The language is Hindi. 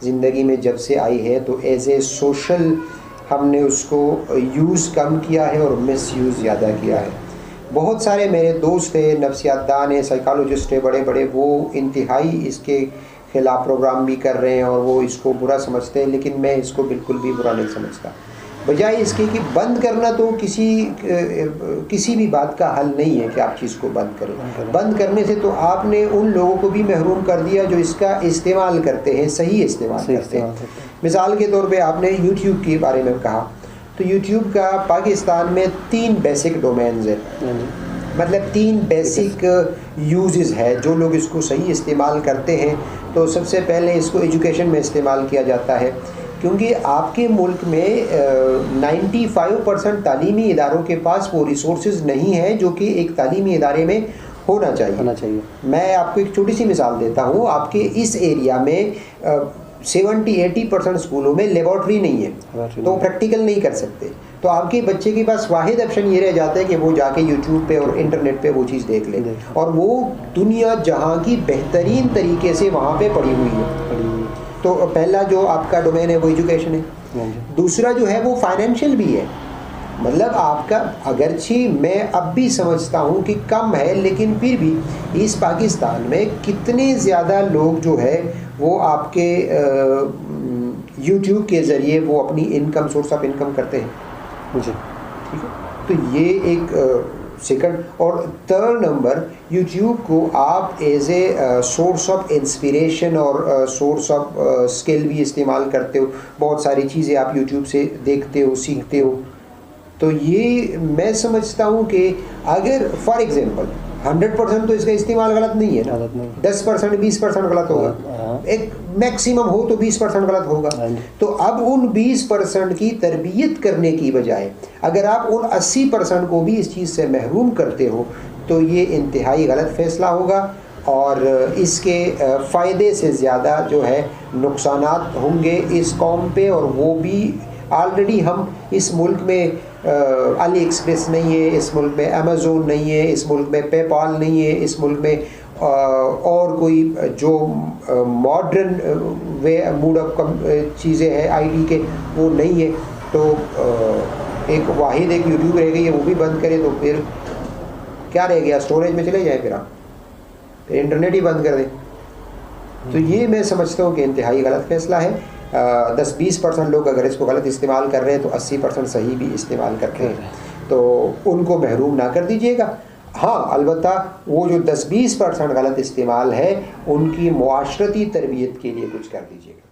ज़िंदगी में जब से आई है तो एज ए सोशल हमने उसको यूज़ कम किया है और मिस यूज़ ज़्यादा किया है। बहुत सारे मेरे दोस्त हैं, नफ्सियातदान हैं, साइकोलॉजिस्ट हैं बड़े बड़े, वो इंतहाई इसके ख़िलाफ़ प्रोग्राम भी कर रहे हैं और वो इसको बुरा समझते हैं, लेकिन मैं इसको बिल्कुल भी बुरा नहीं समझता। बजाय इसके कि बंद करना तो किसी भी बात का हल नहीं है कि आप चीज़ को बंद करें। बंद करने से तो आपने उन लोगों को भी महरूम कर दिया जो इसका इस्तेमाल करते हैं, सही इस्तेमाल करते हैं। मिसाल के तौर पे आपने यूट्यूब के बारे में कहा, तो यूट्यूब का पाकिस्तान में 3 बेसिक डोमेन्स हैं, मतलब 3 बेसिक यूजेस है जो लोग इसको सही इस्तेमाल करते हैं। तो सबसे पहले इसको एजुकेशन में इस्तेमाल किया जाता है, क्योंकि आपके मुल्क में 95% तालीमी इदारों के पास वो रिसोर्सेज नहीं है जो कि एक तालीमी इदारे में होना चाहिए। मैं आपको एक छोटी सी मिसाल देता हूँ। आपके इस एरिया में 70-80% स्कूलों में लेबॉर्ट्री नहीं है, तो प्रैक्टिकल नहीं कर सकते। तो आपके बच्चे के पास वाहिद ऑप्शन ये रह जाता है कि वो जाके यूट्यूब पे और इंटरनेट पे वो चीज़ देख ले, और वो दुनिया जहाँ की बेहतरीन तरीके से वहाँ पे पड़ी हुई है। तो पहला जो आपका डोमेन है वो एजुकेशन है। दूसरा जो है वो फाइनेंशियल भी है, मतलब आपका, अगरचे मैं अब भी समझता हूँ कि कम है, लेकिन फिर भी इस पाकिस्तान में कितने ज़्यादा लोग जो है वो आपके यूट्यूब के ज़रिए वो अपनी इनकम, सोर्स ऑफ इनकम करते हैं। मुझे ठीक है, तो ये एक सेकंड। और थर्ड नंबर, यूट्यूब को आप as a source of inspiration और सोर्स ऑफ स्किल भी इस्तेमाल करते हो। बहुत सारी चीज़ें आप यूट्यूब से देखते हो, सीखते हो। तो ये मैं समझता हूँ कि अगर फॉर एग्जांपल 100% तो इसका इस्तेमाल गलत नहीं है ना, 10% 20% गलत होगा, एक मैक्सिमम हो तो 20% गलत होगा। तो अब उन 20% की तरबियत करने की बजाय अगर आप उन 80% को भी इस चीज़ से महरूम करते हो तो ये इंतहाई गलत फ़ैसला होगा, और इसके फ़ायदे से ज़्यादा जो है नुकसानात होंगे इस कौम पे। और वो भी ऑलरेडी हम इस मुल्क में अली एक्सप्रेस नहीं है, इस मुल्क में अमेज़ोन नहीं है, इस मुल्क में पेपाल नहीं है, इस मुल्क में और कोई जो मॉडर्न वे मूड ऑफ चीज़ें हैं आईटी के, वो नहीं है। तो एक वाहिद एक यूट्यूब रह गई है, वो भी बंद करे तो फिर क्या रह गया? स्टोरेज में चले जाए, फिर इंटरनेट ही बंद कर दें। तो ये मैं समझता हूँ कि इंतहाई गलत फ़ैसला है। 10-20% लोग अगर इसको गलत इस्तेमाल कर रहे हैं तो 80% सही भी इस्तेमाल करते हैं, तो उनको महरूम ना कर दीजिएगा। हाँ, अलबत्ता वो जो 10-20% गलत इस्तेमाल है उनकी मुआशरती तरबियत के लिए कुछ कर दीजिएगा।